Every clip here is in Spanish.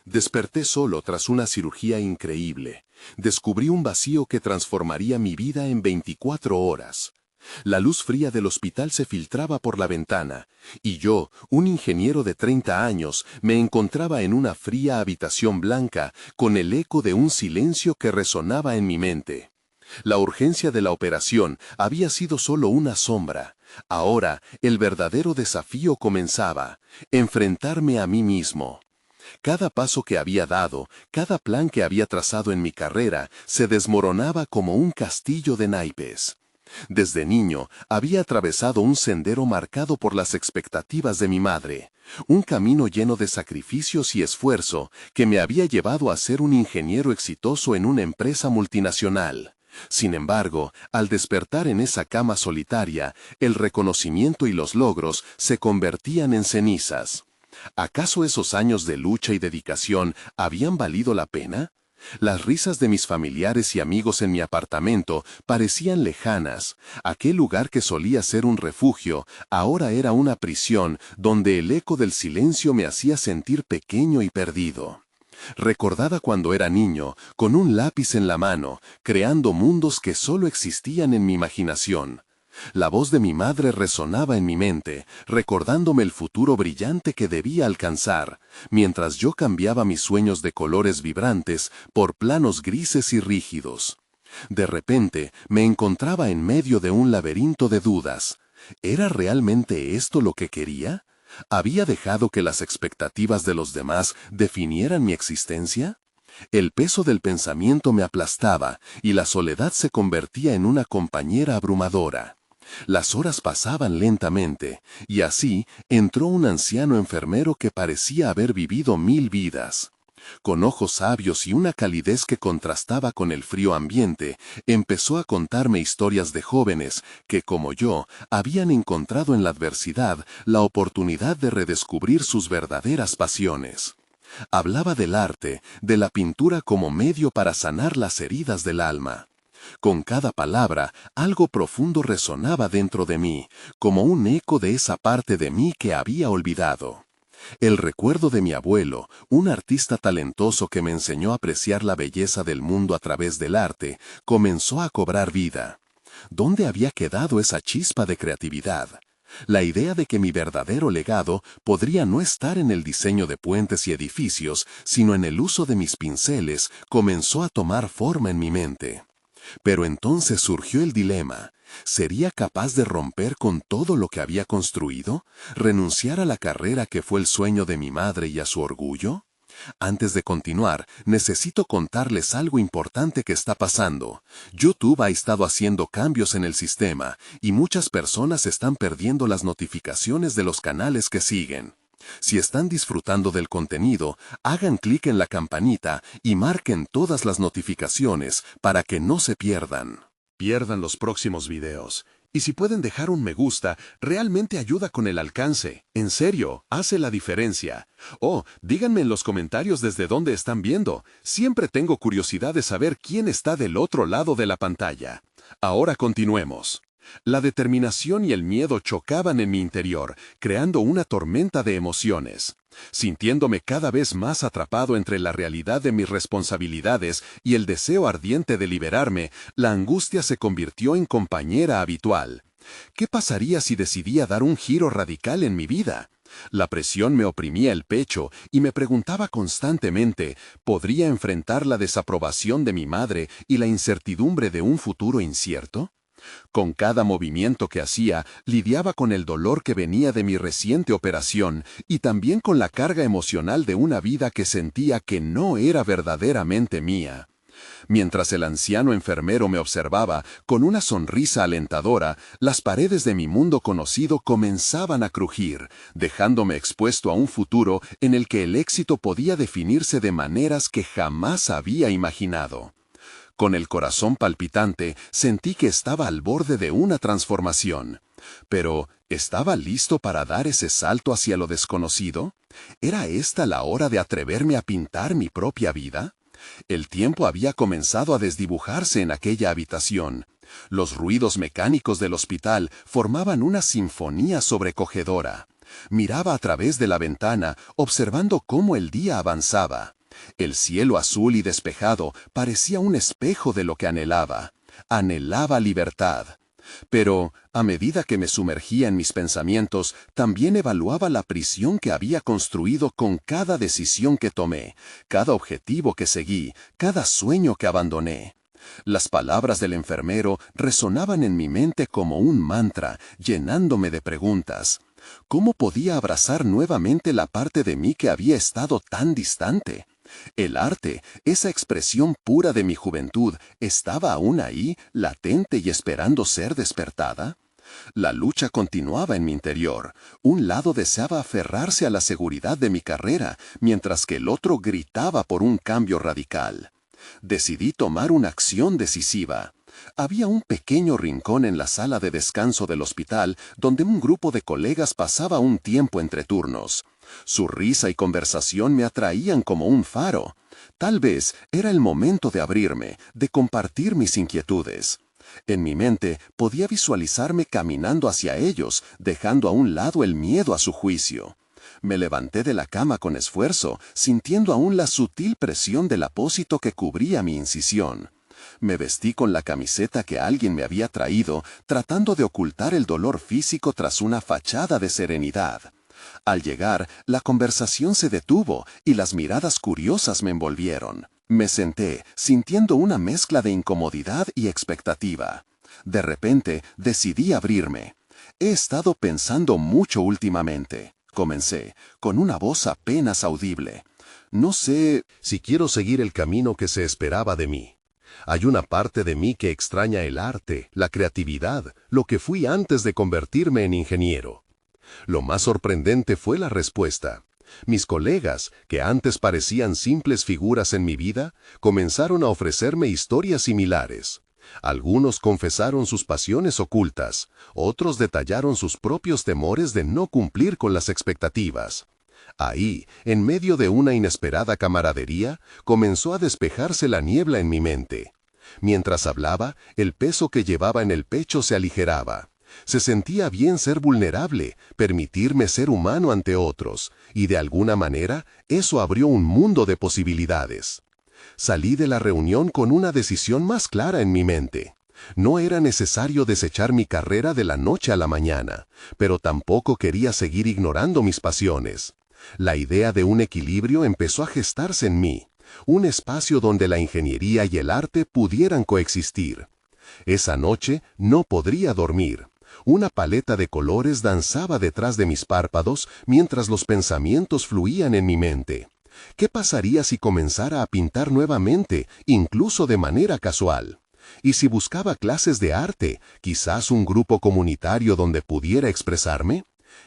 Desperté solo tras una cirugía increíble. Descubrí un vacío que transformaría mi vida en 24 horas. La luz fría del hospital se filtraba por la ventana, y yo, un ingeniero de 30 años, me encontraba en una fría habitación blanca con el eco de un silencio que resonaba en mi mente. La urgencia de la operación había sido solo una sombra. Ahora, el verdadero desafío comenzaba: enfrentarme a mí mismo. Cada paso que había dado, cada plan que había trazado en mi carrera, se desmoronaba como un castillo de naipes. Desde niño, había atravesado un sendero marcado por las expectativas de mi madre, un camino lleno de sacrificios y esfuerzo que me había llevado a ser un ingeniero exitoso en una empresa multinacional. Sin embargo, al despertar en esa cama solitaria, el reconocimiento y los logros se convertían en cenizas. ¿Acaso esos años de lucha y dedicación habían valido la pena? Las risas de mis familiares y amigos en mi apartamento parecían lejanas. Aquel lugar que solía ser un refugio, ahora era una prisión donde el eco del silencio me hacía sentir pequeño y perdido. Recordaba cuando era niño, con un lápiz en la mano, creando mundos que solo existían en mi imaginación. La voz de mi madre resonaba en mi mente, recordándome el futuro brillante que debía alcanzar, mientras yo cambiaba mis sueños de colores vibrantes por planos grises y rígidos. De repente, me encontraba en medio de un laberinto de dudas. ¿Era realmente esto lo que quería? ¿Había dejado que las expectativas de los demás definieran mi existencia? El peso del pensamiento me aplastaba y la soledad se convertía en una compañera abrumadora. Las horas pasaban lentamente, y así entró un anciano enfermero que parecía haber vivido 1000 vidas. Con ojos sabios y una calidez que contrastaba con el frío ambiente, empezó a contarme historias de jóvenes que, como yo, habían encontrado en la adversidad la oportunidad de redescubrir sus verdaderas pasiones. Hablaba del arte, de la pintura como medio para sanar las heridas del alma. Con cada palabra, algo profundo resonaba dentro de mí, como un eco de esa parte de mí que había olvidado. El recuerdo de mi abuelo, un artista talentoso que me enseñó a apreciar la belleza del mundo a través del arte, comenzó a cobrar vida. ¿Dónde había quedado esa chispa de creatividad? La idea de que mi verdadero legado podría no estar en el diseño de puentes y edificios, sino en el uso de mis pinceles, comenzó a tomar forma en mi mente. Pero entonces surgió el dilema. ¿Sería capaz de romper con todo lo que había construido? ¿Renunciar a la carrera que fue el sueño de mi madre y a su orgullo? Antes de continuar, necesito contarles algo importante que está pasando. YouTube ha estado haciendo cambios en el sistema y muchas personas están perdiendo las notificaciones de los canales que siguen. Si están disfrutando del contenido, hagan clic en la campanita y marquen todas las notificaciones para que no se pierdan los próximos videos. Y si pueden dejar un me gusta, realmente ayuda con el alcance. En serio, hace la diferencia. Oh, díganme en los comentarios desde dónde están viendo. Siempre tengo curiosidad de saber quién está del otro lado de la pantalla. Ahora continuemos. La determinación y el miedo chocaban en mi interior, creando una tormenta de emociones. Sintiéndome cada vez más atrapado entre la realidad de mis responsabilidades y el deseo ardiente de liberarme, la angustia se convirtió en compañera habitual. ¿Qué pasaría si decidía dar un giro radical en mi vida? La presión me oprimía el pecho y me preguntaba constantemente, ¿podría enfrentar la desaprobación de mi madre y la incertidumbre de un futuro incierto? Con cada movimiento que hacía, lidiaba con el dolor que venía de mi reciente operación y también con la carga emocional de una vida que sentía que no era verdaderamente mía. Mientras el anciano enfermero me observaba, con una sonrisa alentadora, las paredes de mi mundo conocido comenzaban a crujir, dejándome expuesto a un futuro en el que el éxito podía definirse de maneras que jamás había imaginado. Con el corazón palpitante, sentí que estaba al borde de una transformación. Pero, ¿estaba listo para dar ese salto hacia lo desconocido? ¿Era esta la hora de atreverme a pintar mi propia vida? El tiempo había comenzado a desdibujarse en aquella habitación. Los ruidos mecánicos del hospital formaban una sinfonía sobrecogedora. Miraba a través de la ventana, observando cómo el día avanzaba. El cielo azul y despejado parecía un espejo de lo que anhelaba. Anhelaba libertad. Pero, a medida que me sumergía en mis pensamientos, también evaluaba la prisión que había construido con cada decisión que tomé, cada objetivo que seguí, cada sueño que abandoné. Las palabras del enfermero resonaban en mi mente como un mantra, llenándome de preguntas. ¿Cómo podía abrazar nuevamente la parte de mí que había estado tan distante? El arte, esa expresión pura de mi juventud, ¿estaba aún ahí, latente y esperando ser despertada? La lucha continuaba en mi interior. Un lado deseaba aferrarse a la seguridad de mi carrera, mientras que el otro gritaba por un cambio radical. Decidí tomar una acción decisiva. Había un pequeño rincón en la sala de descanso del hospital donde un grupo de colegas pasaba un tiempo entre turnos. Su risa y conversación me atraían como un faro. Tal vez era el momento de abrirme, de compartir mis inquietudes. En mi mente podía visualizarme caminando hacia ellos, dejando a un lado el miedo a su juicio. Me levanté de la cama con esfuerzo, sintiendo aún la sutil presión del apósito que cubría mi incisión. Me vestí con la camiseta que alguien me había traído, tratando de ocultar el dolor físico tras una fachada de serenidad. Al llegar, la conversación se detuvo y las miradas curiosas me envolvieron. Me senté, sintiendo una mezcla de incomodidad y expectativa. De repente, decidí abrirme. He estado pensando mucho últimamente. Comencé, con una voz apenas audible. No sé si quiero seguir el camino que se esperaba de mí. Hay una parte de mí que extraña el arte, la creatividad, lo que fui antes de convertirme en ingeniero. Lo más sorprendente fue la respuesta. Mis colegas, que antes parecían simples figuras en mi vida, comenzaron a ofrecerme historias similares. Algunos confesaron sus pasiones ocultas, otros detallaron sus propios temores de no cumplir con las expectativas. Ahí, en medio de una inesperada camaradería, comenzó a despejarse la niebla en mi mente. Mientras hablaba, el peso que llevaba en el pecho se aligeraba. Se sentía bien ser vulnerable, permitirme ser humano ante otros, y de alguna manera, eso abrió un mundo de posibilidades. Salí de la reunión con una decisión más clara en mi mente. No era necesario desechar mi carrera de la noche a la mañana, pero tampoco quería seguir ignorando mis pasiones. La idea de un equilibrio empezó a gestarse en mí, un espacio donde la ingeniería y el arte pudieran coexistir. Esa noche no podría dormir. Una paleta de colores danzaba detrás de mis párpados mientras los pensamientos fluían en mi mente. ¿Qué pasaría si comenzara a pintar nuevamente, incluso de manera casual? ¿Y si buscaba clases de arte, quizás un grupo comunitario donde pudiera expresarme?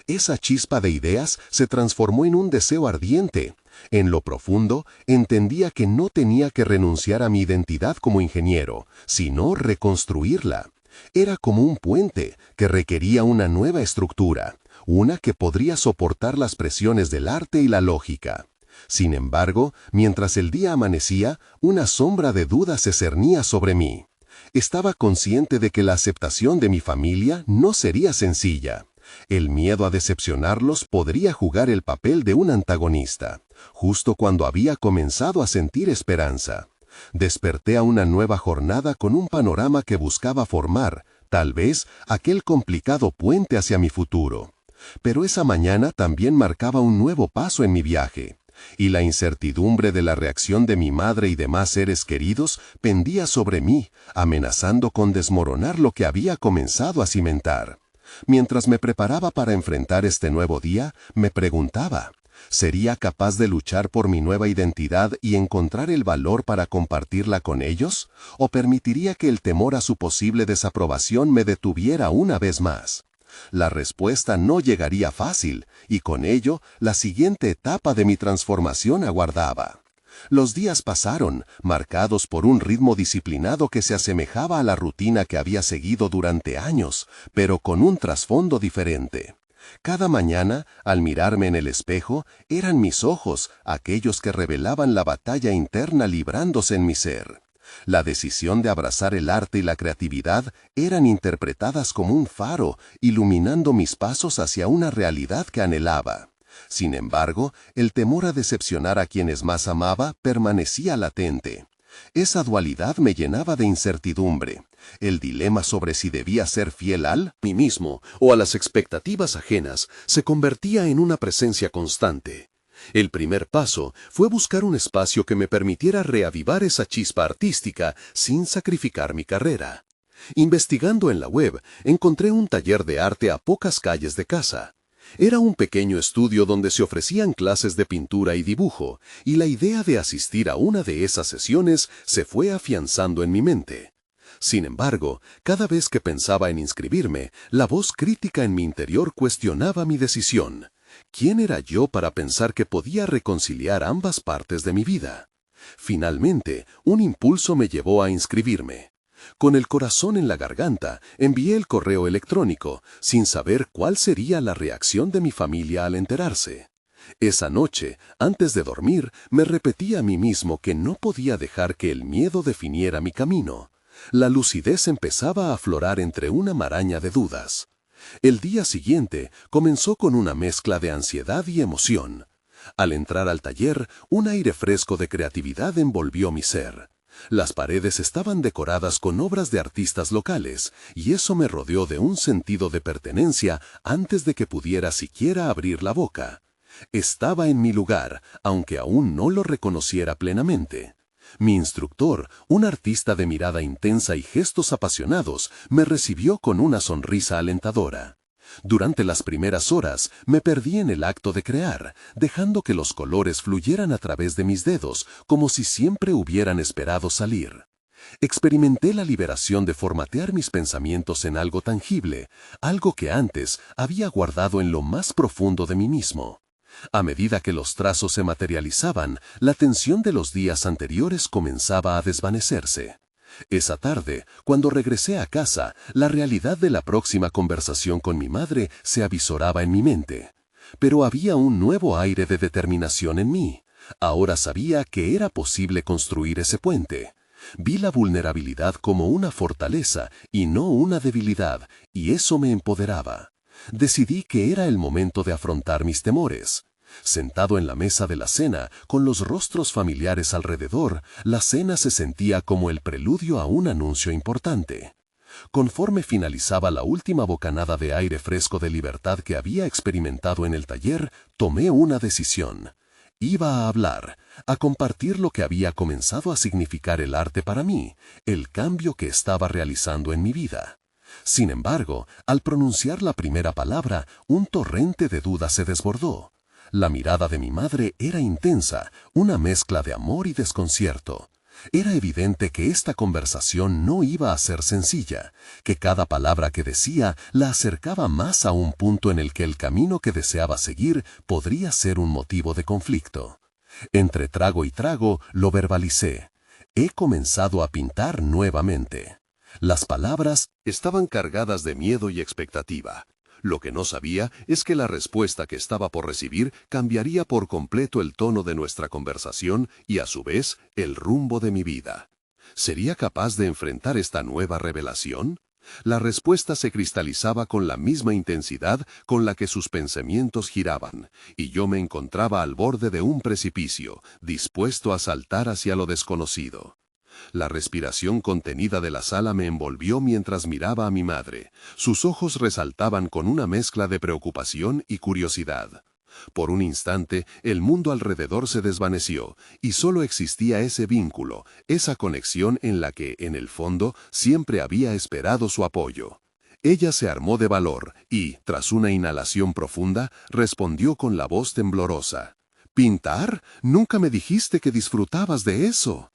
Esa chispa de ideas se transformó en un deseo ardiente. En lo profundo, entendía que no tenía que renunciar a mi identidad como ingeniero, sino reconstruirla. Era como un puente que requería una nueva estructura, una que podría soportar las presiones del arte y la lógica. Sin embargo, mientras el día amanecía, una sombra de duda se cernía sobre mí. Estaba consciente de que la aceptación de mi familia no sería sencilla. El miedo a decepcionarlos podría jugar el papel de un antagonista, justo cuando había comenzado a sentir esperanza. Desperté a una nueva jornada con un panorama que buscaba formar, tal vez, aquel complicado puente hacia mi futuro. Pero esa mañana también marcaba un nuevo paso en mi viaje, y la incertidumbre de la reacción de mi madre y demás seres queridos pendía sobre mí, amenazando con desmoronar lo que había comenzado a cimentar. Mientras me preparaba para enfrentar este nuevo día, me preguntaba, ¿sería capaz de luchar por mi nueva identidad y encontrar el valor para compartirla con ellos? ¿O permitiría que el temor a su posible desaprobación me detuviera una vez más? La respuesta no llegaría fácil, y con ello, la siguiente etapa de mi transformación aguardaba. Los días pasaron, marcados por un ritmo disciplinado que se asemejaba a la rutina que había seguido durante años, pero con un trasfondo diferente. Cada mañana, al mirarme en el espejo, eran mis ojos aquellos que revelaban la batalla interna librándose en mi ser. La decisión de abrazar el arte y la creatividad eran interpretadas como un faro, iluminando mis pasos hacia una realidad que anhelaba. Sin embargo, el temor a decepcionar a quienes más amaba permanecía latente. Esa dualidad me llenaba de incertidumbre. El dilema sobre si debía ser fiel al mí mismo o a las expectativas ajenas se convertía en una presencia constante. El primer paso fue buscar un espacio que me permitiera reavivar esa chispa artística sin sacrificar mi carrera. Investigando en la web, encontré un taller de arte a pocas calles de casa. Era un pequeño estudio donde se ofrecían clases de pintura y dibujo, y la idea de asistir a una de esas sesiones se fue afianzando en mi mente. Sin embargo, cada vez que pensaba en inscribirme, la voz crítica en mi interior cuestionaba mi decisión. ¿Quién era yo para pensar que podía reconciliar ambas partes de mi vida? Finalmente, un impulso me llevó a inscribirme. Con el corazón en la garganta, envié el correo electrónico, sin saber cuál sería la reacción de mi familia al enterarse. Esa noche, antes de dormir, me repetí a mí mismo que no podía dejar que el miedo definiera mi camino. La lucidez empezaba a aflorar entre una maraña de dudas. El día siguiente comenzó con una mezcla de ansiedad y emoción. Al entrar al taller, un aire fresco de creatividad envolvió mi ser. Las paredes estaban decoradas con obras de artistas locales, y eso me rodeó de un sentido de pertenencia antes de que pudiera siquiera abrir la boca. Estaba en mi lugar, aunque aún no lo reconociera plenamente. Mi instructor, un artista de mirada intensa y gestos apasionados, me recibió con una sonrisa alentadora. Durante las primeras horas me perdí en el acto de crear, dejando que los colores fluyeran a través de mis dedos, como si siempre hubieran esperado salir. Experimenté la liberación de formatear mis pensamientos en algo tangible, algo que antes había guardado en lo más profundo de mí mismo. A medida que los trazos se materializaban, la tensión de los días anteriores comenzaba a desvanecerse. Esa tarde, cuando regresé a casa, la realidad de la próxima conversación con mi madre se avisoraba en mi mente. Pero había un nuevo aire de determinación en mí. Ahora sabía que era posible construir ese puente. Vi la vulnerabilidad como una fortaleza y no una debilidad, y eso me empoderaba. Decidí que era el momento de afrontar mis temores. Sentado en la mesa de la cena, con los rostros familiares alrededor, la cena se sentía como el preludio a un anuncio importante. Conforme finalizaba la última bocanada de aire fresco de libertad que había experimentado en el taller, tomé una decisión. Iba a hablar, a compartir lo que había comenzado a significar el arte para mí, el cambio que estaba realizando en mi vida. Sin embargo, al pronunciar la primera palabra, un torrente de dudas se desbordó. La mirada de mi madre era intensa, una mezcla de amor y desconcierto. Era evidente que esta conversación no iba a ser sencilla, que cada palabra que decía la acercaba más a un punto en el que el camino que deseaba seguir podría ser un motivo de conflicto. Entre trago y trago lo verbalicé. He comenzado a pintar nuevamente. Las palabras estaban cargadas de miedo y expectativa. Lo que no sabía es que la respuesta que estaba por recibir cambiaría por completo el tono de nuestra conversación y, a su vez, el rumbo de mi vida. ¿Sería capaz de enfrentar esta nueva revelación? La respuesta se cristalizaba con la misma intensidad con la que sus pensamientos giraban, y yo me encontraba al borde de un precipicio, dispuesto a saltar hacia lo desconocido. La respiración contenida de la sala me envolvió mientras miraba a mi madre. Sus ojos resaltaban con una mezcla de preocupación y curiosidad. Por un instante, el mundo alrededor se desvaneció, y solo existía ese vínculo, esa conexión en la que, en el fondo, siempre había esperado su apoyo. Ella se armó de valor y, tras una inhalación profunda, respondió con la voz temblorosa. «¿Pintar? Nunca me dijiste que disfrutabas de eso».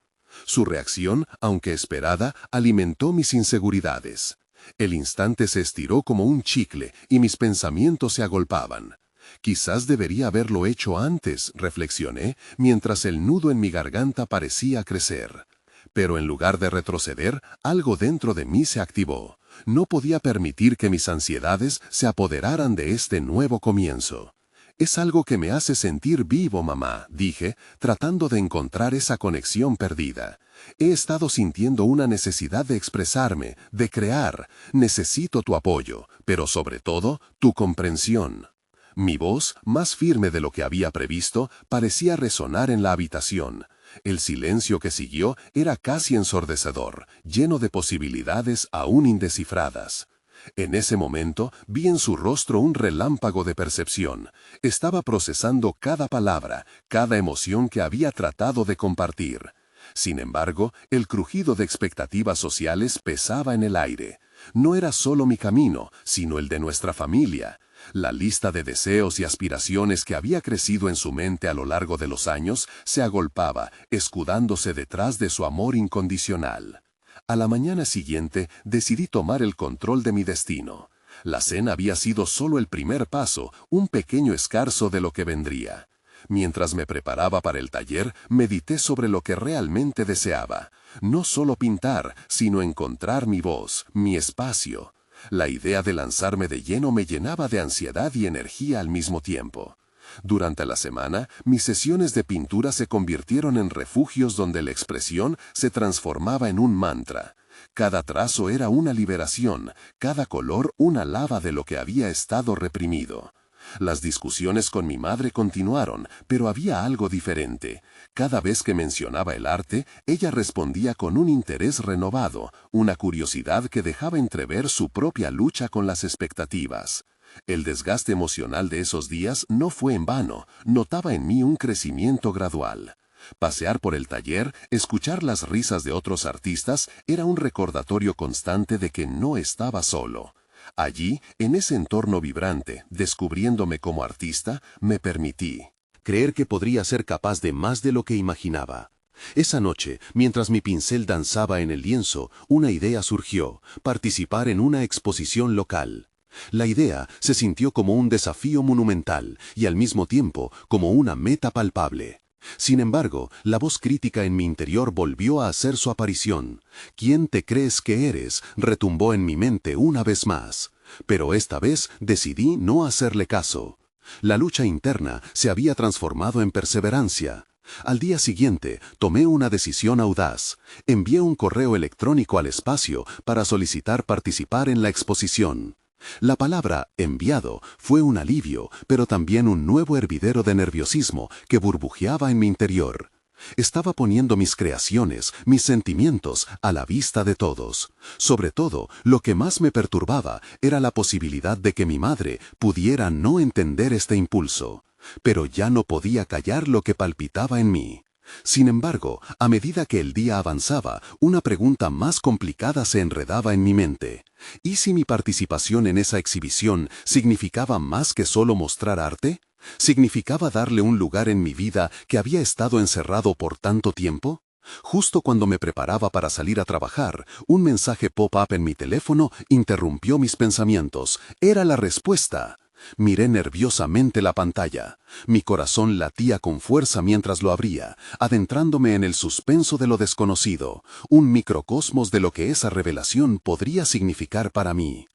Su reacción, aunque esperada, alimentó mis inseguridades. El instante se estiró como un chicle y mis pensamientos se agolpaban. Quizás debería haberlo hecho antes, reflexioné, mientras el nudo en mi garganta parecía crecer. Pero en lugar de retroceder, algo dentro de mí se activó. No podía permitir que mis ansiedades se apoderaran de este nuevo comienzo. Es algo que me hace sentir vivo, mamá, dije, tratando de encontrar esa conexión perdida. He estado sintiendo una necesidad de expresarme, de crear. Necesito tu apoyo, pero sobre todo, tu comprensión. Mi voz, más firme de lo que había previsto, parecía resonar en la habitación. El silencio que siguió era casi ensordecedor, lleno de posibilidades aún indescifradas. En ese momento vi en su rostro un relámpago de percepción. Estaba procesando cada palabra, cada emoción que había tratado de compartir. Sin embargo, el crujido de expectativas sociales pesaba en el aire. No era solo mi camino, sino el de nuestra familia. La lista de deseos y aspiraciones que había crecido en su mente a lo largo de los años se agolpaba, escudándose detrás de su amor incondicional. A la mañana siguiente decidí tomar el control de mi destino. La cena había sido solo el primer paso, un pequeño escarzo de lo que vendría. Mientras me preparaba para el taller, medité sobre lo que realmente deseaba. No solo pintar, sino encontrar mi voz, mi espacio. La idea de lanzarme de lleno me llenaba de ansiedad y energía al mismo tiempo. Durante la semana, mis sesiones de pintura se convirtieron en refugios donde la expresión se transformaba en un mantra. Cada trazo era una liberación, cada color una lava de lo que había estado reprimido. Las discusiones con mi madre continuaron, pero había algo diferente. Cada vez que mencionaba el arte, ella respondía con un interés renovado, una curiosidad que dejaba entrever su propia lucha con las expectativas. El desgaste emocional de esos días no fue en vano, notaba en mí un crecimiento gradual. Pasear por el taller, escuchar las risas de otros artistas, era un recordatorio constante de que no estaba solo. Allí, en ese entorno vibrante, descubriéndome como artista, me permití creer que podría ser capaz de más de lo que imaginaba. Esa noche, mientras mi pincel danzaba en el lienzo, una idea surgió: participar en una exposición local. La idea se sintió como un desafío monumental y al mismo tiempo como una meta palpable. Sin embargo, la voz crítica en mi interior volvió a hacer su aparición. ¿Quién te crees que eres?, retumbó en mi mente una vez más. Pero esta vez decidí no hacerle caso. La lucha interna se había transformado en perseverancia. Al día siguiente, tomé una decisión audaz. Envié un correo electrónico al espacio para solicitar participar en la exposición. La palabra enviado fue un alivio, pero también un nuevo hervidero de nerviosismo que burbujeaba en mi interior. Estaba poniendo mis creaciones, mis sentimientos, a la vista de todos. Sobre todo, lo que más me perturbaba era la posibilidad de que mi madre pudiera no entender este impulso. Pero ya no podía callar lo que palpitaba en mí. Sin embargo, a medida que el día avanzaba, una pregunta más complicada se enredaba en mi mente. ¿Y si mi participación en esa exhibición significaba más que solo mostrar arte? ¿Significaba darle un lugar en mi vida que había estado encerrado por tanto tiempo? Justo cuando me preparaba para salir a trabajar, un mensaje pop-up en mi teléfono interrumpió mis pensamientos. Era la respuesta. Miré nerviosamente la pantalla. Mi corazón latía con fuerza mientras lo abría, adentrándome en el suspenso de lo desconocido, un microcosmos de lo que esa revelación podría significar para mí.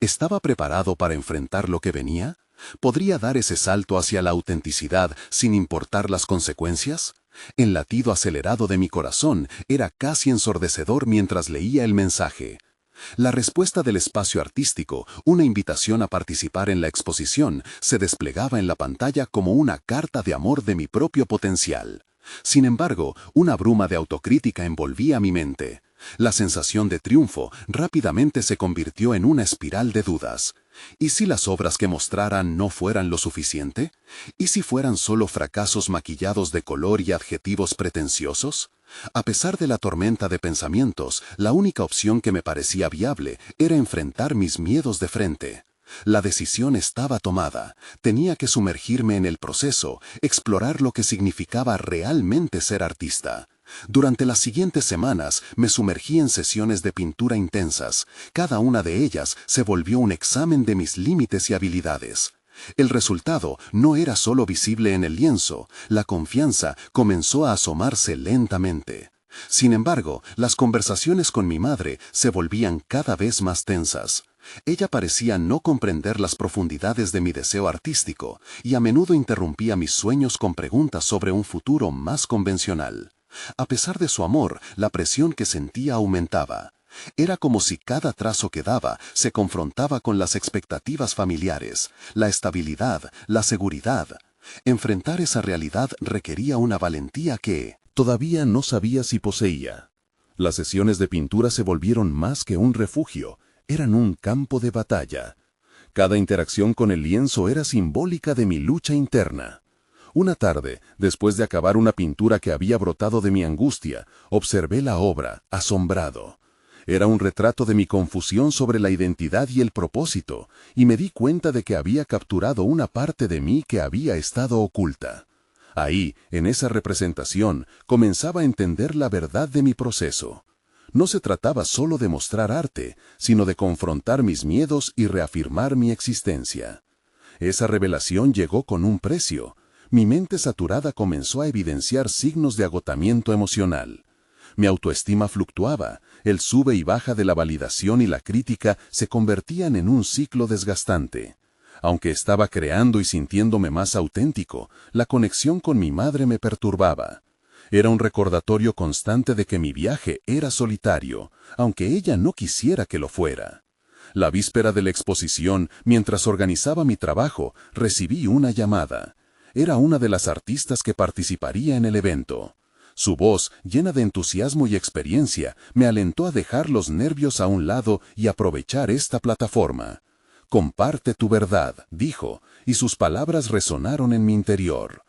¿Estaba preparado para enfrentar lo que venía? ¿Podría dar ese salto hacia la autenticidad sin importar las consecuencias? El latido acelerado de mi corazón era casi ensordecedor mientras leía el mensaje. La respuesta del espacio artístico, una invitación a participar en la exposición, se desplegaba en la pantalla como una carta de amor de mi propio potencial. Sin embargo, una bruma de autocrítica envolvía mi mente. La sensación de triunfo rápidamente se convirtió en una espiral de dudas. ¿Y si las obras que mostraran no fueran lo suficiente? ¿Y si fueran solo fracasos maquillados de color y adjetivos pretenciosos? A pesar de la tormenta de pensamientos, la única opción que me parecía viable era enfrentar mis miedos de frente. La decisión estaba tomada. Tenía que sumergirme en el proceso, explorar lo que significaba realmente ser artista. Durante las siguientes semanas me sumergí en sesiones de pintura intensas. Cada una de ellas se volvió un examen de mis límites y habilidades. El resultado no era solo visible en el lienzo, la confianza comenzó a asomarse lentamente. Sin embargo, las conversaciones con mi madre se volvían cada vez más tensas. Ella parecía no comprender las profundidades de mi deseo artístico y a menudo interrumpía mis sueños con preguntas sobre un futuro más convencional. A pesar de su amor, la presión que sentía aumentaba. Era como si cada trazo que daba se confrontaba con las expectativas familiares, la estabilidad, la seguridad. Enfrentar esa realidad requería una valentía que todavía no sabía si poseía. Las sesiones de pintura se volvieron más que un refugio, eran un campo de batalla. Cada interacción con el lienzo era simbólica de mi lucha interna. Una tarde, después de acabar una pintura que había brotado de mi angustia, observé la obra, asombrado. Era un retrato de mi confusión sobre la identidad y el propósito, y me di cuenta de que había capturado una parte de mí que había estado oculta. Ahí, en esa representación, comenzaba a entender la verdad de mi proceso. No se trataba solo de mostrar arte, sino de confrontar mis miedos y reafirmar mi existencia. Esa revelación llegó con un precio. Mi mente saturada comenzó a evidenciar signos de agotamiento emocional. Mi autoestima fluctuaba, el sube y baja de la validación y la crítica se convertían en un ciclo desgastante. Aunque estaba creando y sintiéndome más auténtico, la conexión con mi madre me perturbaba. Era un recordatorio constante de que mi viaje era solitario, aunque ella no quisiera que lo fuera. La víspera de la exposición, mientras organizaba mi trabajo, recibí una llamada. Era una de las artistas que participaría en el evento. Su voz, llena de entusiasmo y experiencia, me alentó a dejar los nervios a un lado y aprovechar esta plataforma. «Comparte tu verdad», dijo, y sus palabras resonaron en mi interior.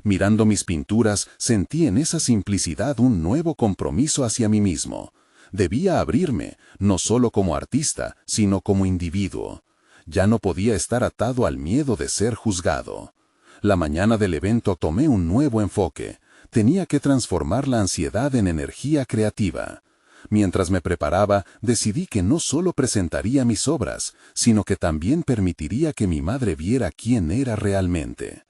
Mirando mis pinturas, sentí en esa simplicidad un nuevo compromiso hacia mí mismo. Debía abrirme, no solo como artista, sino como individuo. Ya no podía estar atado al miedo de ser juzgado. La mañana del evento tomé un nuevo enfoque. Tenía que transformar la ansiedad en energía creativa. Mientras me preparaba, decidí que no solo presentaría mis obras, sino que también permitiría que mi madre viera quién era realmente.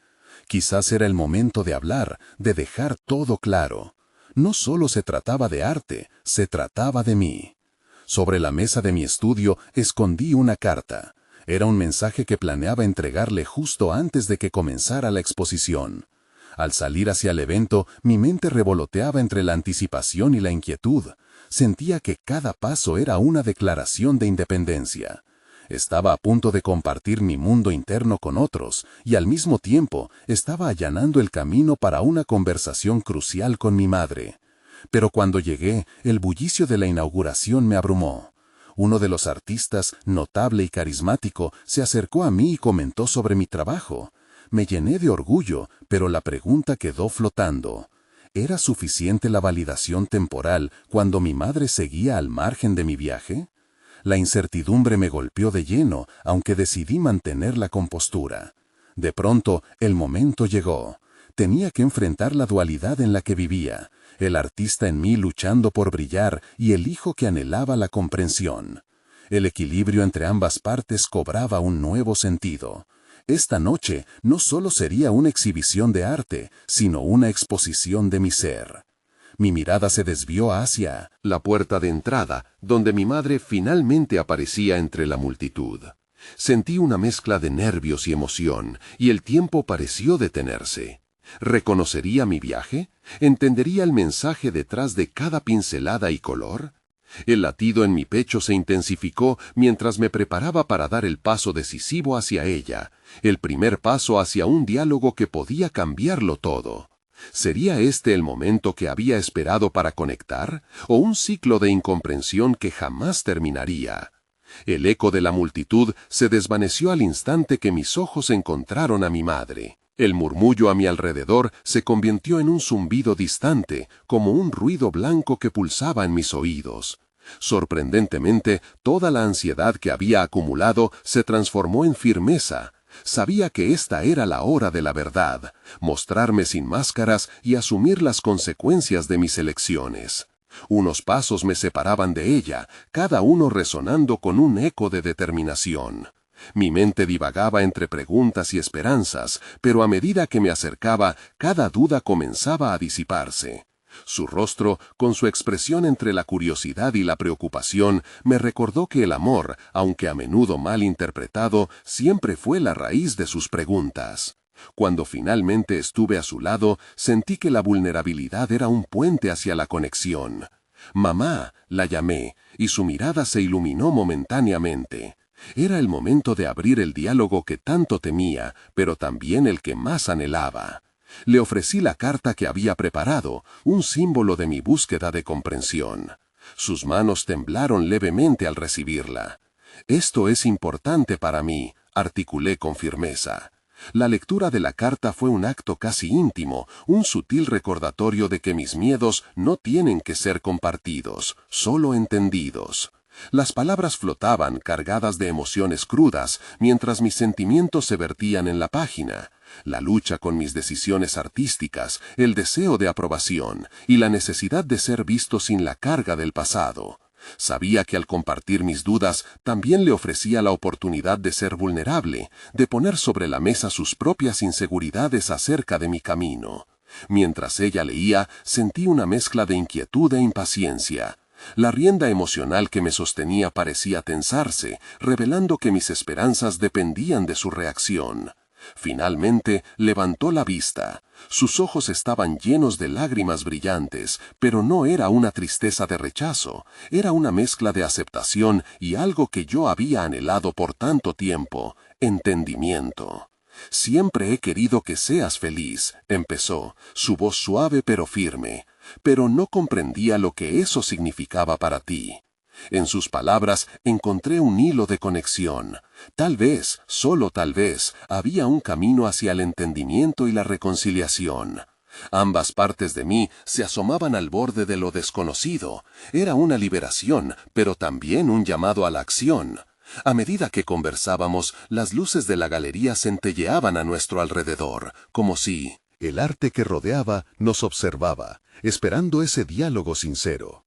Quizás era el momento de hablar, de dejar todo claro. No solo se trataba de arte, se trataba de mí. Sobre la mesa de mi estudio escondí una carta. Era un mensaje que planeaba entregarle justo antes de que comenzara la exposición. Al salir hacia el evento, mi mente revoloteaba entre la anticipación y la inquietud. Sentía que cada paso era una declaración de independencia. Estaba a punto de compartir mi mundo interno con otros, y al mismo tiempo estaba allanando el camino para una conversación crucial con mi madre. Pero cuando llegué, el bullicio de la inauguración me abrumó. Uno de los artistas, notable y carismático, se acercó a mí y comentó sobre mi trabajo. Me llené de orgullo, pero la pregunta quedó flotando. ¿Era suficiente la validación temporal cuando mi madre seguía al margen de mi viaje? La incertidumbre me golpeó de lleno, aunque decidí mantener la compostura. De pronto, el momento llegó. Tenía que enfrentar la dualidad en la que vivía, el artista en mí luchando por brillar y el hijo que anhelaba la comprensión. El equilibrio entre ambas partes cobraba un nuevo sentido. Esta noche no solo sería una exhibición de arte, sino una exposición de mi ser. Mi mirada se desvió hacia la puerta de entrada, donde mi madre finalmente aparecía entre la multitud. Sentí una mezcla de nervios y emoción, y el tiempo pareció detenerse. ¿Reconocería mi viaje? ¿Entendería el mensaje detrás de cada pincelada y color? El latido en mi pecho se intensificó mientras me preparaba para dar el paso decisivo hacia ella, el primer paso hacia un diálogo que podía cambiarlo todo. ¿Sería este el momento que había esperado para conectar, o un ciclo de incomprensión que jamás terminaría? El eco de la multitud se desvaneció al instante que mis ojos encontraron a mi madre. El murmullo a mi alrededor se convirtió en un zumbido distante, como un ruido blanco que pulsaba en mis oídos. Sorprendentemente, toda la ansiedad que había acumulado se transformó en firmeza. Sabía que esta era la hora de la verdad, mostrarme sin máscaras y asumir las consecuencias de mis elecciones. Unos pasos me separaban de ella, cada uno resonando con un eco de determinación. Mi mente divagaba entre preguntas y esperanzas, pero a medida que me acercaba, cada duda comenzaba a disiparse. Su rostro, con su expresión entre la curiosidad y la preocupación, me recordó que el amor, aunque a menudo mal interpretado, siempre fue la raíz de sus preguntas. Cuando finalmente estuve a su lado, sentí que la vulnerabilidad era un puente hacia la conexión. «Mamá», la llamé, y su mirada se iluminó momentáneamente. Era el momento de abrir el diálogo que tanto temía, pero también el que más anhelaba. Le ofrecí la carta que había preparado, un símbolo de mi búsqueda de comprensión. Sus manos temblaron levemente al recibirla. «Esto es importante para mí», articulé con firmeza. La lectura de la carta fue un acto casi íntimo, un sutil recordatorio de que mis miedos no tienen que ser compartidos, solo entendidos. Las palabras flotaban, cargadas de emociones crudas, mientras mis sentimientos se vertían en la página. La lucha con mis decisiones artísticas, el deseo de aprobación y la necesidad de ser visto sin la carga del pasado. Sabía que al compartir mis dudas también le ofrecía la oportunidad de ser vulnerable, de poner sobre la mesa sus propias inseguridades acerca de mi camino. Mientras ella leía, sentí una mezcla de inquietud e impaciencia. La rienda emocional que me sostenía parecía tensarse, revelando que mis esperanzas dependían de su reacción. Finalmente levantó la vista. Sus ojos estaban llenos de lágrimas brillantes, pero no era una tristeza de rechazo, era una mezcla de aceptación y algo que yo había anhelado por tanto tiempo: entendimiento. «Siempre he querido que seas feliz», empezó, su voz suave pero firme, «pero no comprendía lo que eso significaba para ti». En sus palabras encontré un hilo de conexión. Tal vez, solo tal vez, había un camino hacia el entendimiento y la reconciliación. Ambas partes de mí se asomaban al borde de lo desconocido. Era una liberación, pero también un llamado a la acción. A medida que conversábamos, las luces de la galería centelleaban a nuestro alrededor, como si el arte que rodeaba nos observaba, esperando ese diálogo sincero.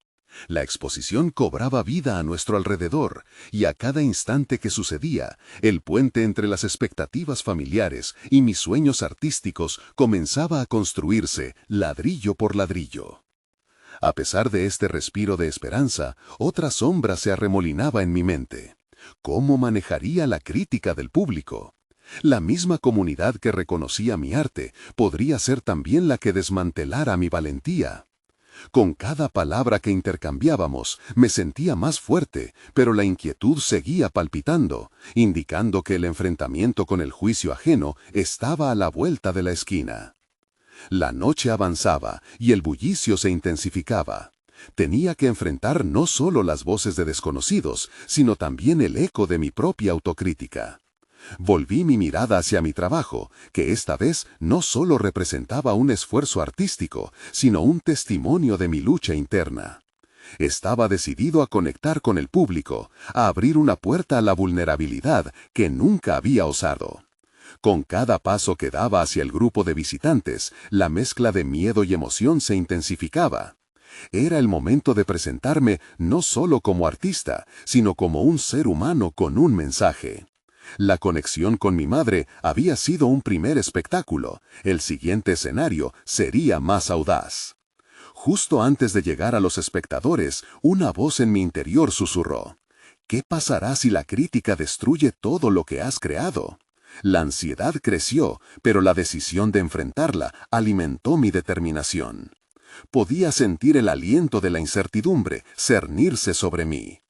La exposición cobraba vida a nuestro alrededor, y a cada instante que sucedía, el puente entre las expectativas familiares y mis sueños artísticos comenzaba a construirse ladrillo por ladrillo. A pesar de este respiro de esperanza, otra sombra se arremolinaba en mi mente. ¿Cómo manejaría la crítica del público? La misma comunidad que reconocía mi arte podría ser también la que desmantelara mi valentía. Con cada palabra que intercambiábamos, me sentía más fuerte, pero la inquietud seguía palpitando, indicando que el enfrentamiento con el juicio ajeno estaba a la vuelta de la esquina. La noche avanzaba y el bullicio se intensificaba. Tenía que enfrentar no solo las voces de desconocidos, sino también el eco de mi propia autocrítica. Volví mi mirada hacia mi trabajo, que esta vez no solo representaba un esfuerzo artístico, sino un testimonio de mi lucha interna. Estaba decidido a conectar con el público, a abrir una puerta a la vulnerabilidad que nunca había osado. Con cada paso que daba hacia el grupo de visitantes, la mezcla de miedo y emoción se intensificaba. Era el momento de presentarme no solo como artista, sino como un ser humano con un mensaje. La conexión con mi madre había sido un primer espectáculo. El siguiente escenario sería más audaz. Justo antes de llegar a los espectadores, una voz en mi interior susurró: «¿Qué pasará si la crítica destruye todo lo que has creado?». La ansiedad creció, pero la decisión de enfrentarla alimentó mi determinación. Podía sentir el aliento de la incertidumbre cernirse sobre mí.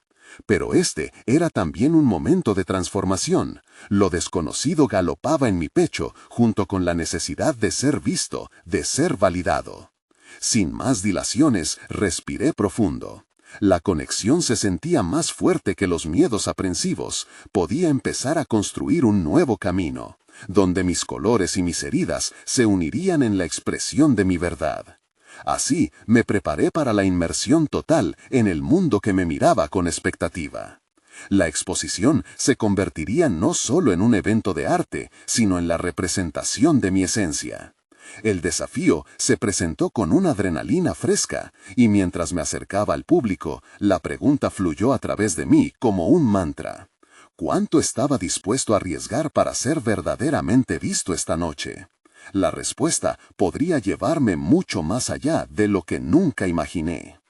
Pero este era también un momento de transformación. Lo desconocido galopaba en mi pecho, junto con la necesidad de ser visto, de ser validado. Sin más dilaciones, respiré profundo. La conexión se sentía más fuerte que los miedos aprensivos. Podía empezar a construir un nuevo camino, donde mis colores y mis heridas se unirían en la expresión de mi verdad. Así me preparé para la inmersión total en el mundo que me miraba con expectativa. La exposición se convertiría no solo en un evento de arte, sino en la representación de mi esencia. El desafío se presentó con una adrenalina fresca, y mientras me acercaba al público, la pregunta fluyó a través de mí como un mantra: ¿cuánto estaba dispuesto a arriesgar para ser verdaderamente visto esta noche? La respuesta podría llevarme mucho más allá de lo que nunca imaginé.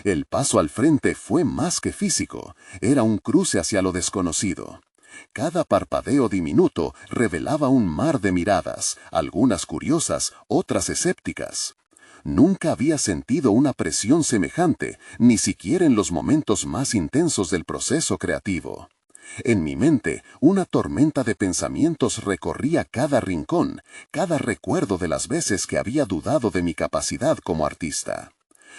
El paso al frente fue más que físico, era un cruce hacia lo desconocido. Cada parpadeo diminuto revelaba un mar de miradas, algunas curiosas, otras escépticas. Nunca había sentido una presión semejante, ni siquiera en los momentos más intensos del proceso creativo. En mi mente, una tormenta de pensamientos recorría cada rincón, cada recuerdo de las veces que había dudado de mi capacidad como artista.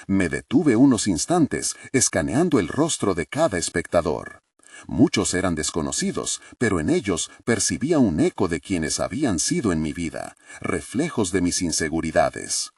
Me detuve unos instantes, escaneando el rostro de cada espectador. Muchos eran desconocidos, pero en ellos percibía un eco de quienes habían sido en mi vida, reflejos de mis inseguridades.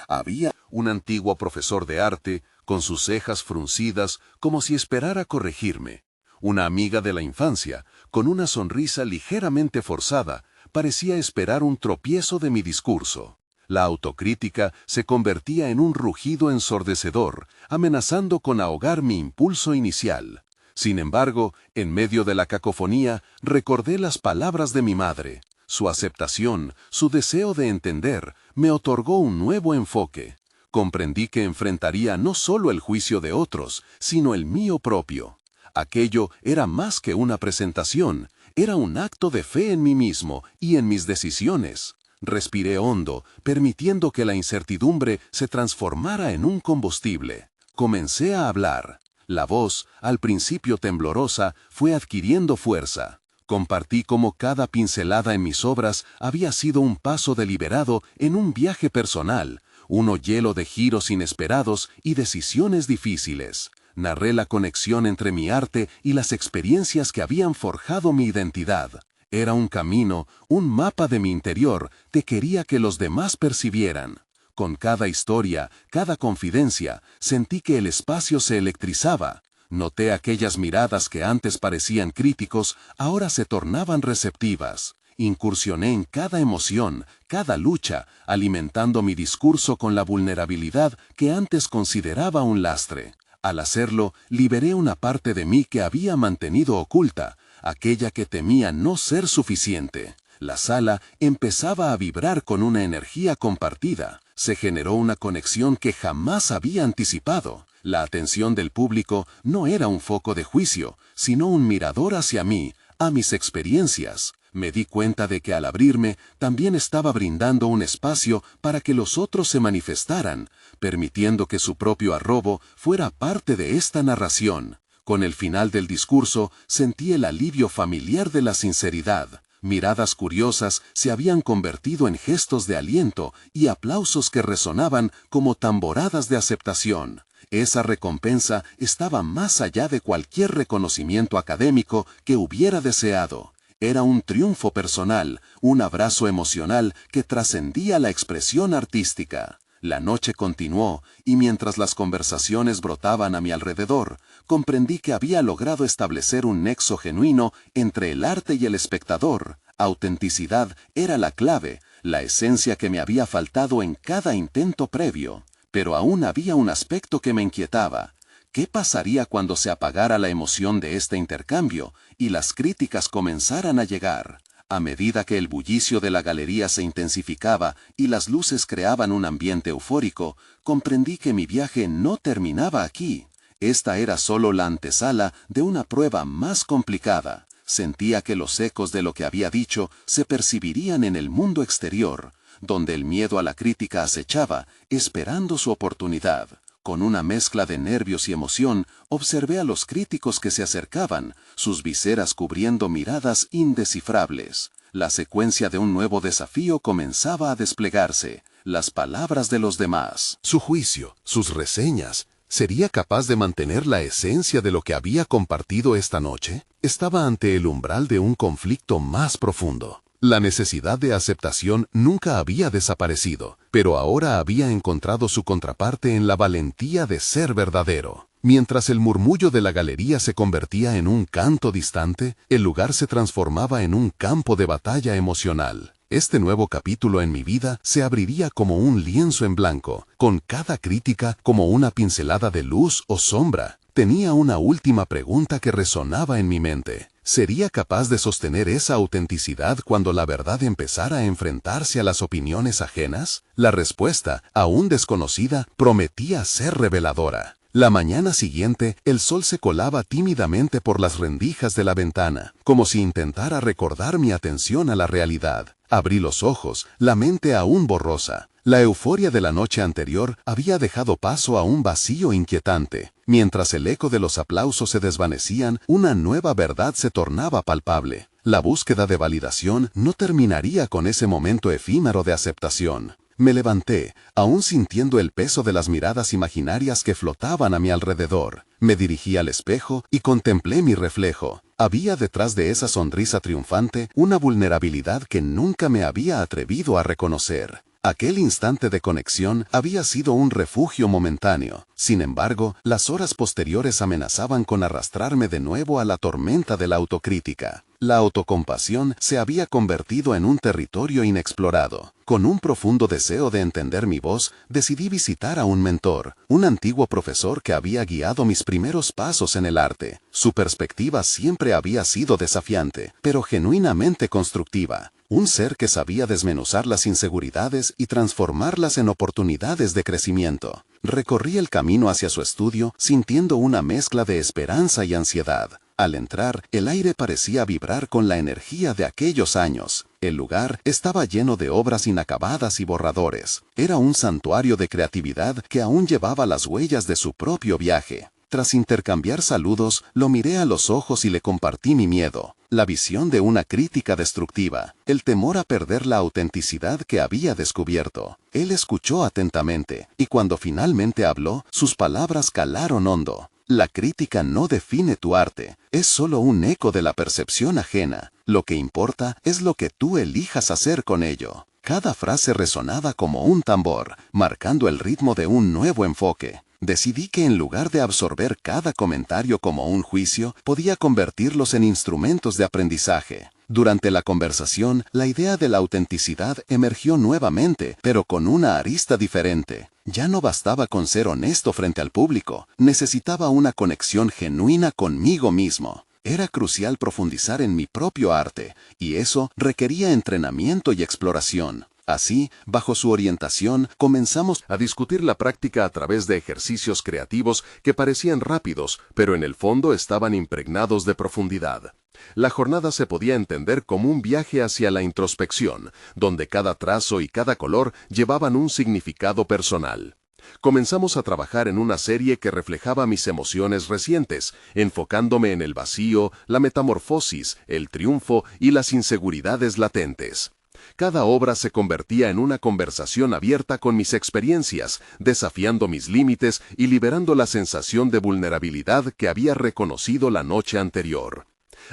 Había un antiguo profesor de arte, con sus cejas fruncidas como si esperara corregirme. Una amiga de la infancia, con una sonrisa ligeramente forzada, parecía esperar un tropiezo de mi discurso. La autocrítica se convertía en un rugido ensordecedor, amenazando con ahogar mi impulso inicial. Sin embargo, en medio de la cacofonía, recordé las palabras de mi madre. Su aceptación, su deseo de entender, me otorgó un nuevo enfoque. Comprendí que enfrentaría no solo el juicio de otros, sino el mío propio. Aquello era más que una presentación, era un acto de fe en mí mismo y en mis decisiones. Respiré hondo, permitiendo que la incertidumbre se transformara en un combustible. Comencé a hablar. La voz, al principio temblorosa, fue adquiriendo fuerza. Compartí cómo cada pincelada en mis obras había sido un paso deliberado en un viaje personal, uno lleno de giros inesperados y decisiones difíciles. Narré la conexión entre mi arte y las experiencias que habían forjado mi identidad. Era un camino, un mapa de mi interior que quería que los demás percibieran. Con cada historia, cada confidencia, sentí que el espacio se electrizaba. Noté aquellas miradas que antes parecían críticos, ahora se tornaban receptivas. Incursioné en cada emoción, cada lucha, alimentando mi discurso con la vulnerabilidad que antes consideraba un lastre. Al hacerlo, liberé una parte de mí que había mantenido oculta, aquella que temía no ser suficiente. La sala empezaba a vibrar con una energía compartida. Se generó una conexión que jamás había anticipado. La atención del público no era un foco de juicio, sino un mirador hacia mí, a mis experiencias. Me di cuenta de que al abrirme, también estaba brindando un espacio para que los otros se manifestaran, permitiendo que su propio arrobo fuera parte de esta narración. Con el final del discurso, sentí el alivio familiar de la sinceridad. Miradas curiosas se habían convertido en gestos de aliento y aplausos que resonaban como tamboradas de aceptación. Esa recompensa estaba más allá de cualquier reconocimiento académico que hubiera deseado. Era un triunfo personal, un abrazo emocional que trascendía la expresión artística. La noche continuó, y mientras las conversaciones brotaban a mi alrededor, comprendí que había logrado establecer un nexo genuino entre el arte y el espectador. Autenticidad era la clave, la esencia que me había faltado en cada intento previo. Pero aún había un aspecto que me inquietaba. ¿Qué pasaría cuando se apagara la emoción de este intercambio y las críticas comenzaran a llegar? A medida que el bullicio de la galería se intensificaba y las luces creaban un ambiente eufórico, comprendí que mi viaje no terminaba aquí. Esta era solo la antesala de una prueba más complicada. Sentía que los ecos de lo que había dicho se percibirían en el mundo exterior, donde el miedo a la crítica acechaba, esperando su oportunidad. Con una mezcla de nervios y emoción, observé a los críticos que se acercaban, sus viseras cubriendo miradas indescifrables. La secuencia de un nuevo desafío comenzaba a desplegarse, las palabras de los demás. Su juicio, sus reseñas, ¿sería capaz de mantener la esencia de lo que había compartido esta noche? Estaba ante el umbral de un conflicto más profundo. La necesidad de aceptación nunca había desaparecido, pero ahora había encontrado su contraparte en la valentía de ser verdadero. Mientras el murmullo de la galería se convertía en un canto distante, el lugar se transformaba en un campo de batalla emocional. Este nuevo capítulo en mi vida se abriría como un lienzo en blanco, con cada crítica como una pincelada de luz o sombra. Tenía una última pregunta que resonaba en mi mente. ¿Sería capaz de sostener esa autenticidad cuando la verdad empezara a enfrentarse a las opiniones ajenas? La respuesta, aún desconocida, prometía ser reveladora. La mañana siguiente, el sol se colaba tímidamente por las rendijas de la ventana, como si intentara recordar mi atención a la realidad. Abrí los ojos, la mente aún borrosa. La euforia de la noche anterior había dejado paso a un vacío inquietante. Mientras el eco de los aplausos se desvanecían, una nueva verdad se tornaba palpable. La búsqueda de validación no terminaría con ese momento efímero de aceptación. Me levanté, aún sintiendo el peso de las miradas imaginarias que flotaban a mi alrededor. Me dirigí al espejo y contemplé mi reflejo. Había detrás de esa sonrisa triunfante una vulnerabilidad que nunca me había atrevido a reconocer. Aquel instante de conexión había sido un refugio momentáneo. Sin embargo, las horas posteriores amenazaban con arrastrarme de nuevo a la tormenta de la autocrítica. La autocompasión se había convertido en un territorio inexplorado. Con un profundo deseo de entender mi voz, decidí visitar a un mentor, un antiguo profesor que había guiado mis primeros pasos en el arte. Su perspectiva siempre había sido desafiante, pero genuinamente constructiva. Un ser que sabía desmenuzar las inseguridades y transformarlas en oportunidades de crecimiento. Recorrí el camino hacia su estudio sintiendo una mezcla de esperanza y ansiedad. Al entrar, el aire parecía vibrar con la energía de aquellos años. El lugar estaba lleno de obras inacabadas y borradores. Era un santuario de creatividad que aún llevaba las huellas de su propio viaje. Tras intercambiar saludos, lo miré a los ojos y le compartí mi miedo. La visión de una crítica destructiva, el temor a perder la autenticidad que había descubierto. Él escuchó atentamente, y cuando finalmente habló, sus palabras calaron hondo. La crítica no define tu arte, es solo un eco de la percepción ajena. Lo que importa es lo que tú elijas hacer con ello. Cada frase resonaba como un tambor, marcando el ritmo de un nuevo enfoque. Decidí que en lugar de absorber cada comentario como un juicio, podía convertirlos en instrumentos de aprendizaje. Durante la conversación, la idea de la autenticidad emergió nuevamente, pero con una arista diferente. Ya no bastaba con ser honesto frente al público, necesitaba una conexión genuina conmigo mismo. Era crucial profundizar en mi propio arte, y eso requería entrenamiento y exploración. Así, bajo su orientación, comenzamos a discutir la práctica a través de ejercicios creativos que parecían rápidos, pero en el fondo estaban impregnados de profundidad. La jornada se podía entender como un viaje hacia la introspección, donde cada trazo y cada color llevaban un significado personal. Comenzamos a trabajar en una serie que reflejaba mis emociones recientes, enfocándome en el vacío, la metamorfosis, el triunfo y las inseguridades latentes. Cada obra se convertía en una conversación abierta con mis experiencias, desafiando mis límites y liberando la sensación de vulnerabilidad que había reconocido la noche anterior.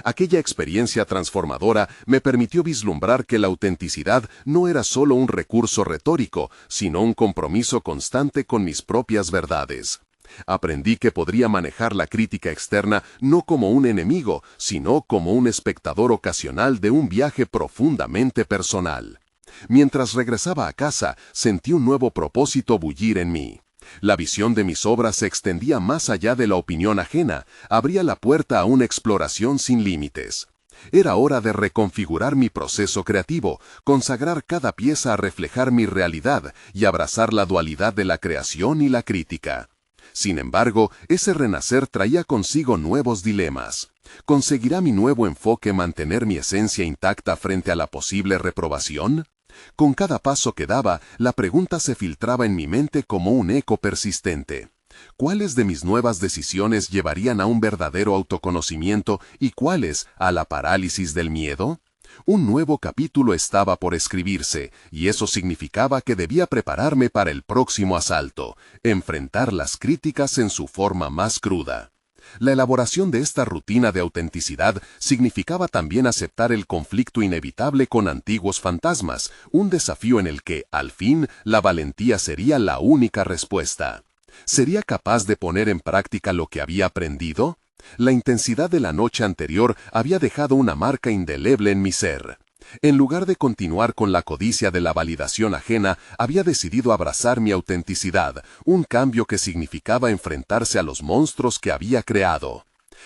Aquella experiencia transformadora me permitió vislumbrar que la autenticidad no era solo un recurso retórico, sino un compromiso constante con mis propias verdades. Aprendí que podría manejar la crítica externa no como un enemigo, sino como un espectador ocasional de un viaje profundamente personal. Mientras regresaba a casa, sentí un nuevo propósito bullir en mí. La visión de mis obras se extendía más allá de la opinión ajena, abría la puerta a una exploración sin límites. Era hora de reconfigurar mi proceso creativo, consagrar cada pieza a reflejar mi realidad y abrazar la dualidad de la creación y la crítica. Sin embargo, ese renacer traía consigo nuevos dilemas. ¿Conseguirá mi nuevo enfoque mantener mi esencia intacta frente a la posible reprobación? Con cada paso que daba, la pregunta se filtraba en mi mente como un eco persistente. ¿Cuáles de mis nuevas decisiones llevarían a un verdadero autoconocimiento y cuáles a la parálisis del miedo? Un nuevo capítulo estaba por escribirse, y eso significaba que debía prepararme para el próximo asalto, enfrentar las críticas en su forma más cruda. La elaboración de esta rutina de autenticidad significaba también aceptar el conflicto inevitable con antiguos fantasmas, un desafío en el que, al fin, la valentía sería la única respuesta. ¿Sería capaz de poner en práctica lo que había aprendido? La intensidad de la noche anterior había dejado una marca indeleble en mi ser. En lugar de continuar con la codicia de la validación ajena, había decidido abrazar mi autenticidad, un cambio que significaba enfrentarse a los monstruos que había creado.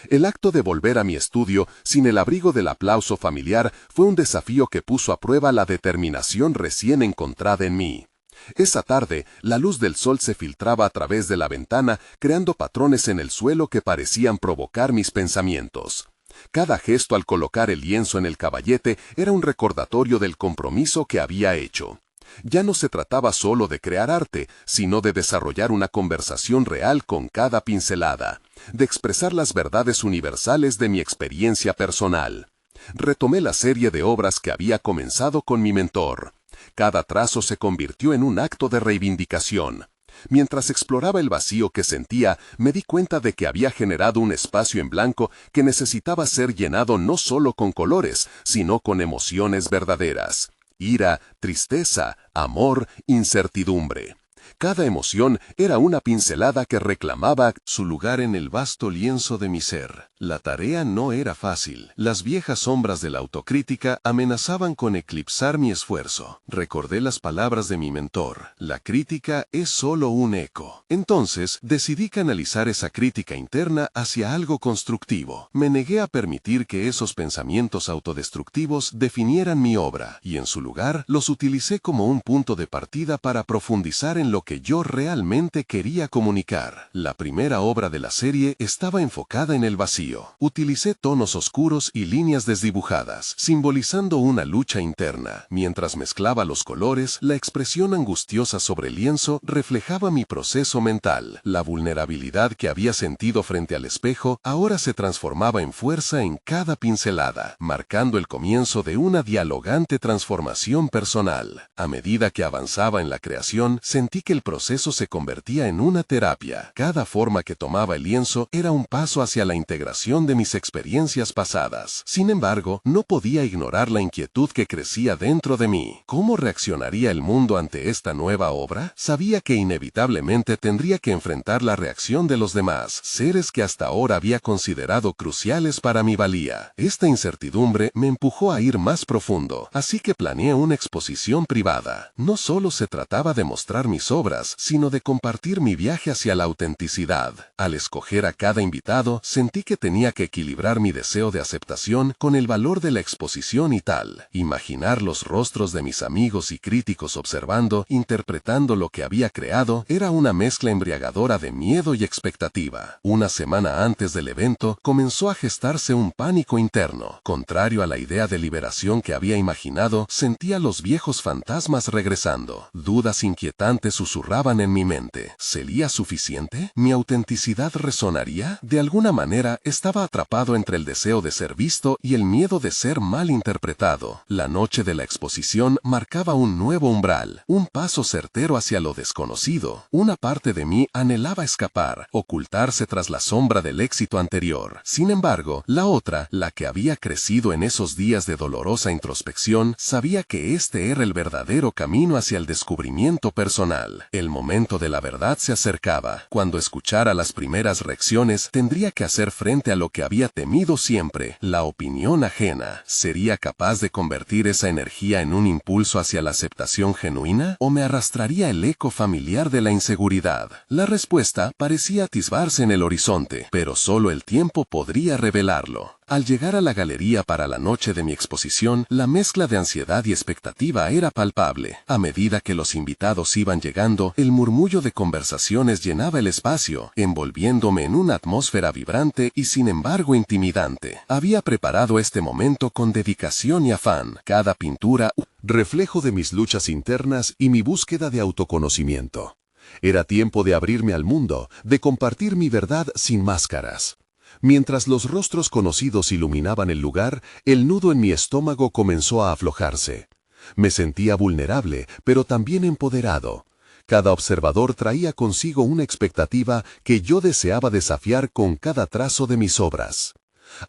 El acto de volver a mi estudio, sin el abrigo del aplauso familiar, fue un desafío que puso a prueba la determinación recién encontrada en mí. Esa tarde, la luz del sol se filtraba a través de la ventana, creando patrones en el suelo que parecían provocar mis pensamientos. Cada gesto al colocar el lienzo en el caballete era un recordatorio del compromiso que había hecho. Ya no se trataba solo de crear arte, sino de desarrollar una conversación real con cada pincelada, de expresar las verdades universales de mi experiencia personal. Retomé la serie de obras que había comenzado con mi mentor. Cada trazo se convirtió en un acto de reivindicación. Mientras exploraba el vacío que sentía, me di cuenta de que había generado un espacio en blanco que necesitaba ser llenado no solo con colores, sino con emociones verdaderas. Ira, tristeza, amor, incertidumbre. Cada emoción era una pincelada que reclamaba su lugar en el vasto lienzo de mi ser. La tarea no era fácil. Las viejas sombras de la autocrítica amenazaban con eclipsar mi esfuerzo. Recordé las palabras de mi mentor: la crítica es solo un eco. Entonces, decidí canalizar esa crítica interna hacia algo constructivo. Me negué a permitir que esos pensamientos autodestructivos definieran mi obra, y en su lugar, los utilicé como un punto de partida para profundizar en lo que yo realmente quería comunicar. La primera obra de la serie estaba enfocada en el vacío. Utilicé tonos oscuros y líneas desdibujadas, simbolizando una lucha interna. Mientras mezclaba los colores, la expresión angustiosa sobre el lienzo reflejaba mi proceso mental. La vulnerabilidad que había sentido frente al espejo ahora se transformaba en fuerza en cada pincelada, marcando el comienzo de una dialogante transformación personal. A medida que avanzaba en la creación, sentí que el proceso se convertía en una terapia. Cada forma que tomaba el lienzo era un paso hacia la integración de mis experiencias pasadas. Sin embargo, no podía ignorar la inquietud que crecía dentro de mí. ¿Cómo reaccionaría el mundo ante esta nueva obra? Sabía que inevitablemente tendría que enfrentar la reacción de los demás, seres que hasta ahora había considerado cruciales para mi valía. Esta incertidumbre me empujó a ir más profundo, así que planeé una exposición privada. No solo se trataba de mostrar mis obras, sino de compartir mi viaje hacia la autenticidad. Al escoger a cada invitado, sentí que tenía que equilibrar mi deseo de aceptación con el valor de la exposición y tal. Imaginar los rostros de mis amigos y críticos observando, interpretando lo que había creado, era una mezcla embriagadora de miedo y expectativa. Una semana antes del evento, comenzó a gestarse un pánico interno. Contrario a la idea de liberación que había imaginado, sentía los viejos fantasmas regresando. Dudas inquietantes susurraban en mi mente. ¿Sería suficiente? ¿Mi autenticidad resonaría? De alguna manera, estaba atrapado entre el deseo de ser visto y el miedo de ser mal interpretado. La noche de la exposición marcaba un nuevo umbral, un paso certero hacia lo desconocido. Una parte de mí anhelaba escapar, ocultarse tras la sombra del éxito anterior. Sin embargo, la otra, la que había crecido en esos días de dolorosa introspección, sabía que este era el verdadero camino hacia el descubrimiento personal. El momento de la verdad se acercaba. Cuando escuchara las primeras reacciones, tendría que hacer frente a lo que había temido siempre, la opinión ajena. ¿Sería capaz de convertir esa energía en un impulso hacia la aceptación genuina? ¿O me arrastraría el eco familiar de la inseguridad? La respuesta parecía atisbarse en el horizonte, pero solo el tiempo podría revelarlo. Al llegar a la galería para la noche de mi exposición, la mezcla de ansiedad y expectativa era palpable. A medida que los invitados iban llegando, el murmullo de conversaciones llenaba el espacio, envolviéndome en una atmósfera vibrante y sin embargo intimidante. Había preparado este momento con dedicación y afán. Cada pintura, reflejo de mis luchas internas y mi búsqueda de autoconocimiento. Era tiempo de abrirme al mundo, de compartir mi verdad sin máscaras. Mientras los rostros conocidos iluminaban el lugar, el nudo en mi estómago comenzó a aflojarse. Me sentía vulnerable, pero también empoderado. Cada observador traía consigo una expectativa que yo deseaba desafiar con cada trazo de mis obras.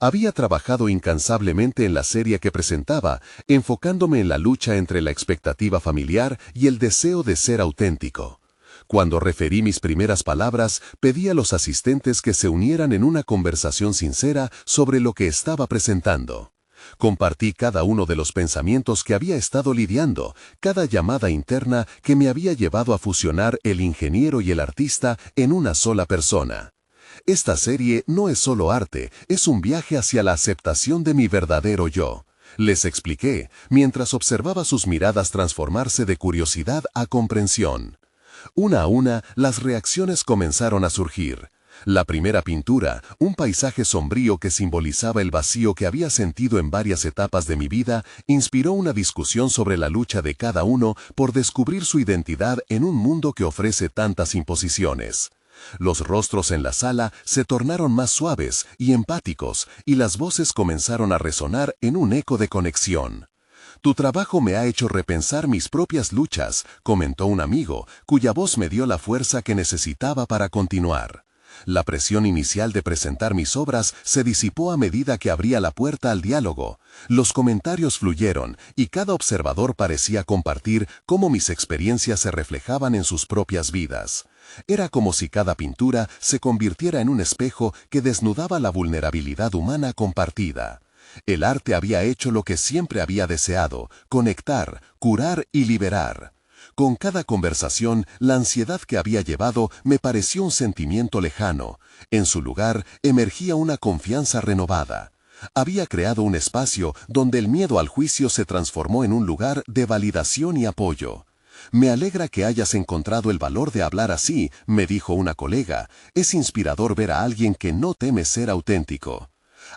Había trabajado incansablemente en la serie que presentaba, enfocándome en la lucha entre la expectativa familiar y el deseo de ser auténtico. Cuando referí mis primeras palabras, pedí a los asistentes que se unieran en una conversación sincera sobre lo que estaba presentando. Compartí cada uno de los pensamientos que había estado lidiando, cada llamada interna que me había llevado a fusionar el ingeniero y el artista en una sola persona. Esta serie no es solo arte, es un viaje hacia la aceptación de mi verdadero yo. Les expliqué, mientras observaba sus miradas transformarse de curiosidad a comprensión. Una a una, las reacciones comenzaron a surgir. La primera pintura, un paisaje sombrío que simbolizaba el vacío que había sentido en varias etapas de mi vida, inspiró una discusión sobre la lucha de cada uno por descubrir su identidad en un mundo que ofrece tantas imposiciones. Los rostros en la sala se tornaron más suaves y empáticos, y las voces comenzaron a resonar en un eco de conexión. Tu trabajo me ha hecho repensar mis propias luchas, comentó un amigo, cuya voz me dio la fuerza que necesitaba para continuar. La presión inicial de presentar mis obras se disipó a medida que abría la puerta al diálogo. Los comentarios fluyeron y cada observador parecía compartir cómo mis experiencias se reflejaban en sus propias vidas. Era como si cada pintura se convirtiera en un espejo que desnudaba la vulnerabilidad humana compartida. El arte había hecho lo que siempre había deseado: conectar, curar y liberar. Con cada conversación, la ansiedad que había llevado me pareció un sentimiento lejano. En su lugar, emergía una confianza renovada. Había creado un espacio donde el miedo al juicio se transformó en un lugar de validación y apoyo. Me alegra que hayas encontrado el valor de hablar así, me dijo una colega. Es inspirador ver a alguien que no teme ser auténtico.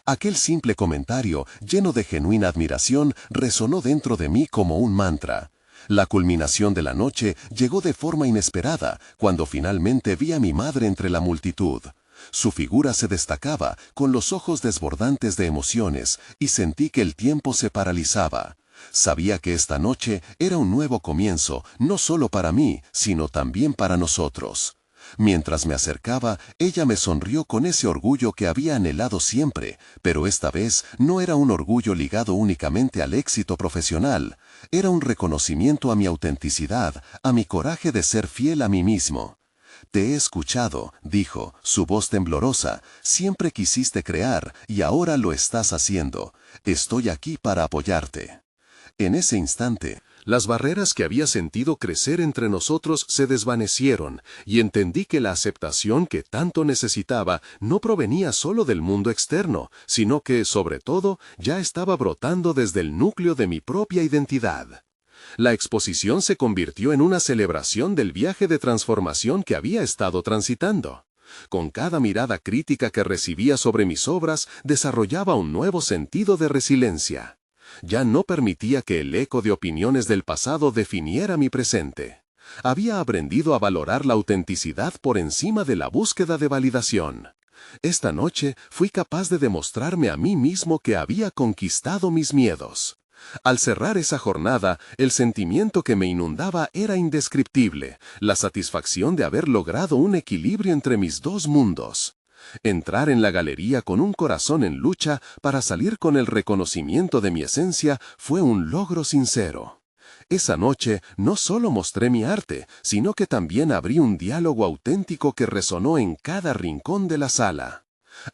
Aquel simple comentario, lleno de genuina admiración, resonó dentro de mí como un mantra. La culminación de la noche llegó de forma inesperada, cuando finalmente vi a mi madre entre la multitud. Su figura se destacaba, con los ojos desbordantes de emociones, y sentí que el tiempo se paralizaba. Sabía que esta noche era un nuevo comienzo, no solo para mí, sino también para nosotros. Mientras me acercaba, ella me sonrió con ese orgullo que había anhelado siempre, pero esta vez no era un orgullo ligado únicamente al éxito profesional. Era un reconocimiento a mi autenticidad, a mi coraje de ser fiel a mí mismo. Te he escuchado, dijo, su voz temblorosa. Siempre quisiste crear y ahora lo estás haciendo. Estoy aquí para apoyarte. En ese instante, las barreras que había sentido crecer entre nosotros se desvanecieron y entendí que la aceptación que tanto necesitaba no provenía solo del mundo externo, sino que, sobre todo, ya estaba brotando desde el núcleo de mi propia identidad. La exposición se convirtió en una celebración del viaje de transformación que había estado transitando. Con cada mirada crítica que recibía sobre mis obras, desarrollaba un nuevo sentido de resiliencia. Ya no permitía que el eco de opiniones del pasado definiera mi presente. Había aprendido a valorar la autenticidad por encima de la búsqueda de validación. Esta noche fui capaz de demostrarme a mí mismo que había conquistado mis miedos. Al cerrar esa jornada, el sentimiento que me inundaba era indescriptible, la satisfacción de haber logrado un equilibrio entre mis dos mundos. Entrar en la galería con un corazón en lucha para salir con el reconocimiento de mi esencia fue un logro sincero. Esa noche no solo mostré mi arte, sino que también abrí un diálogo auténtico que resonó en cada rincón de la sala.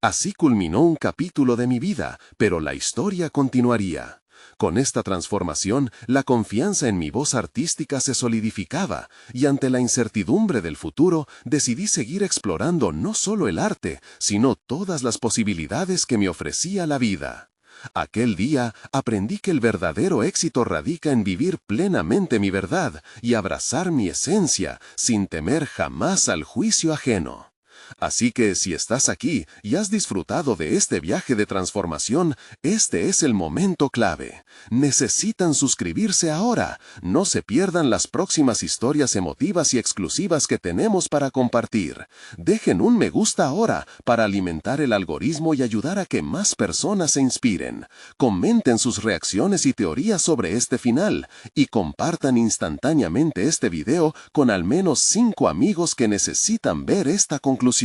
Así culminó un capítulo de mi vida, pero la historia continuaría. Con esta transformación, la confianza en mi voz artística se solidificaba, y ante la incertidumbre del futuro, decidí seguir explorando no solo el arte, sino todas las posibilidades que me ofrecía la vida. Aquel día aprendí que el verdadero éxito radica en vivir plenamente mi verdad y abrazar mi esencia, sin temer jamás al juicio ajeno. Así que si estás aquí y has disfrutado de este viaje de transformación, este es el momento clave. Necesitan suscribirse ahora. No se pierdan las próximas historias emotivas y exclusivas que tenemos para compartir. Dejen un me gusta ahora para alimentar el algoritmo y ayudar a que más personas se inspiren. Comenten sus reacciones y teorías sobre este final y compartan instantáneamente este video con al menos 5 amigos que necesitan ver esta conclusión.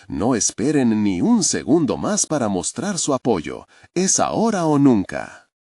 No esperen ni un segundo más para mostrar su apoyo. Es ahora o nunca.